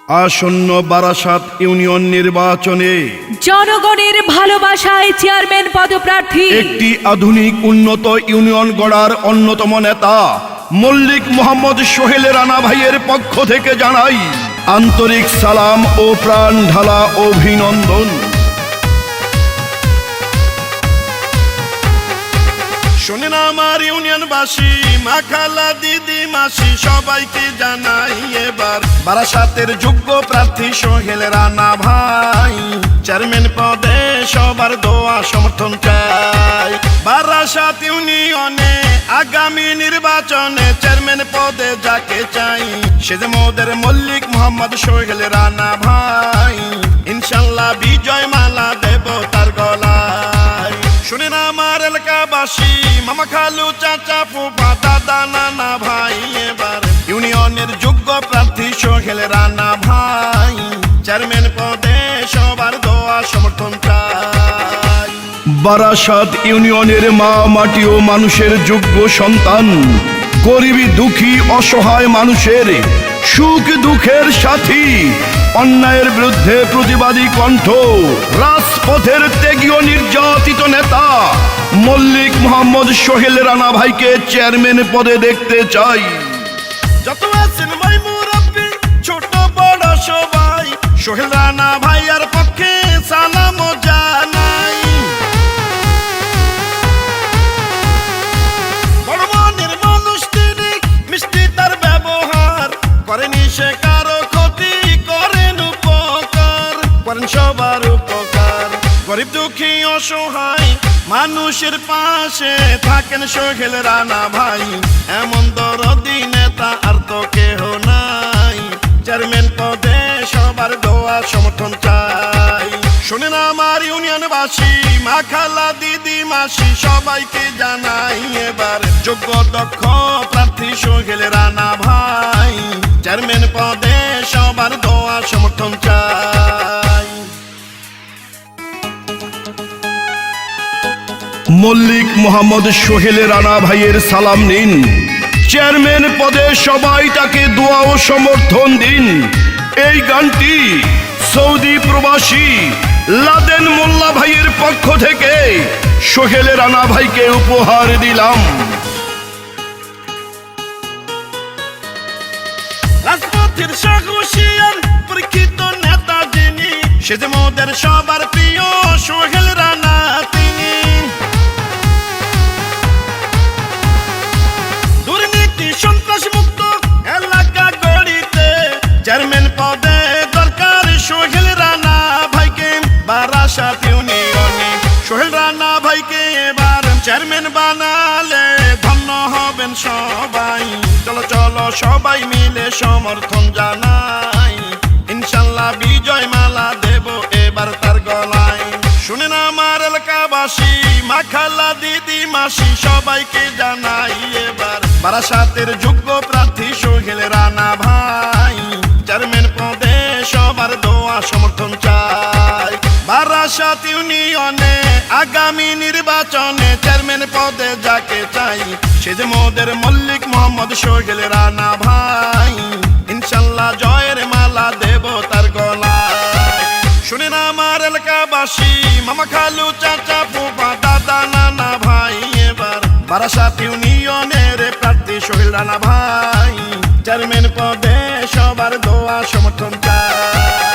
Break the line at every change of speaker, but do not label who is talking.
আসন্ন বারাসাত ইউনিয়ন নির্বাচনে
জনগণের ভালোবাসায় চেয়ারম্যান পদপ্রার্থী
একটি আধুনিক উন্নত ইউনিয়ন গড়ার অন্যতম নেতা মল্লিক মোহাম্মদ সোহেল রানা ভাইয়ের পক্ষ থেকে জানাই আন্তরিক সালাম ও প্রাণ ঢালা অভিনন্দন। শোনেন আমার ইউনিয়নবাসী, মা খালা দিদি মাসি সবাইকে জানাই এবার বারাসাতের যোগ্য প্রার্থী সোহেল রানা ভাই। চেয়ারম্যান পদে সবার দোয়া সমর্থন চাই। বারাসাত ইউনিয়নে আগামী নির্বাচনে চেয়ারম্যান পদে যাকে চাই সে যে মোদের মল্লিক মোহাম্মদ সোহেল রানা ভাই। ইনশাল্লাহ বিজয় মালা দেব তার গলায়। শুনেন আমার এলাকাবাসী, মামা খালু চাচা ফুফা দাদা নানা ভাই, এবার ইউনিয়নের যোগ্য প্রার্থী সোহেল রানা ভাই। চেয়ারম্যান পদে সবার দোয়া সমর্থন চাই। বারাসাত ইউনিয়নের মা মাটি ও মানুষের যোগ্য সন্তান, গরিবী দুঃখী অসহায় মানুষের সুখ দুঃখের সাথী, অন্যায়ের বিরুদ্ধে প্রতিবাদী কণ্ঠ, রাজপথের ত্যাগী ও নির্যাতিত নেতা মল্লিক মোহাম্মদ সোহেল রানা ভাইকে চেয়ারম্যান পদে দেখতে চাই। যত আছেন ভাই মুরব্বি ছোট বড় সবাই, সোহেল রানা ভাইয়ার পক্ষে সালাম জানাই। বড় মনের মানুষ তিনি, মিষ্টি তার ব্যবহার, করেনি সে কারো ক্ষতি, করেন উপকার, করেন সবার উপকার। গরিব দুঃখী অসহায় মানুষের পাশে থাকেন সোহেল রানা ভাই। এমন দরদি নেতা আর তো কেহ নাই। চেয়ারম্যান পদে সবার দোয়া সমর্থন চাই। শুনেন আমার ইউনিয়নবাসী, মা খালা দিদি মাসি সবাইকে জানাই এবার যোগ্য দক্ষ প্রার্থী সোহেল রানা ভাই। চেয়ারম্যান পদে সবার দোয়া সমর্থন চাই। মল্লিক মোহাম্মদ সোহেল রানা ভাইয়ের সালাম নিন। চেয়ারম্যান পদে সবাই তাকে দোয়া ও সমর্থন দিন। এই গানটি সৌদি প্রবাসী লাদেন মোল্লা ভাইয়ের পক্ষ থেকে সোহেল রানা ভাইকে উপহার দিলাম। রাজপথের সাহসিয়ার পরীক্ষিত নেতা যিনি, সে যে মোদের সবার প্রিয় সোহেল রানা তিনি। দুর্নীতি সন্ত্রাস মুক্ত এলাকা গড়িতে চেয়ারম্যান পদে দরকার সোহেল রানা ভাইকে। বারাসাত ইউনিয়নে সোহেল রানা ভাইকে এবার চেয়ারম্যান বানালে ধন্য হবেন সবাই। চলো চলো সবাই মিলে সমর্থন জানাই। ইনশাল্লাহ বিজয় মালা দেব এবার তার গলায়। শুনেন আমার এলাকাবাসী, মা খালা দিদি মাসি সবাইকে জানাই এবার বারাসাতের যোগ্য প্রার্থী সোহেল রানা ভাই। চেয়ারম্যান পদে সবার দোয়া সমর্থন চাই। বারাসাত ইউনিয়নে আগামী নির্বাচনে চেয়ারম্যান পদে যাকে চাই সে যে মোদের মল্লিক মোহাম্মদ সোহেল রানা ভাই। ইনশাল্লাহ জয়ের মালা দেব তার গলায়। শুনেন আমার এলাকাবাসী, মামা খালু চাচা ফুফা দাদা নানা ভাই, এবার বারাসাত ইউনিয়নের প্রার্থী সোহেল রানা ভাই। চেয়ারম্যান পদে সবার দোয়া সমর্থন চাই।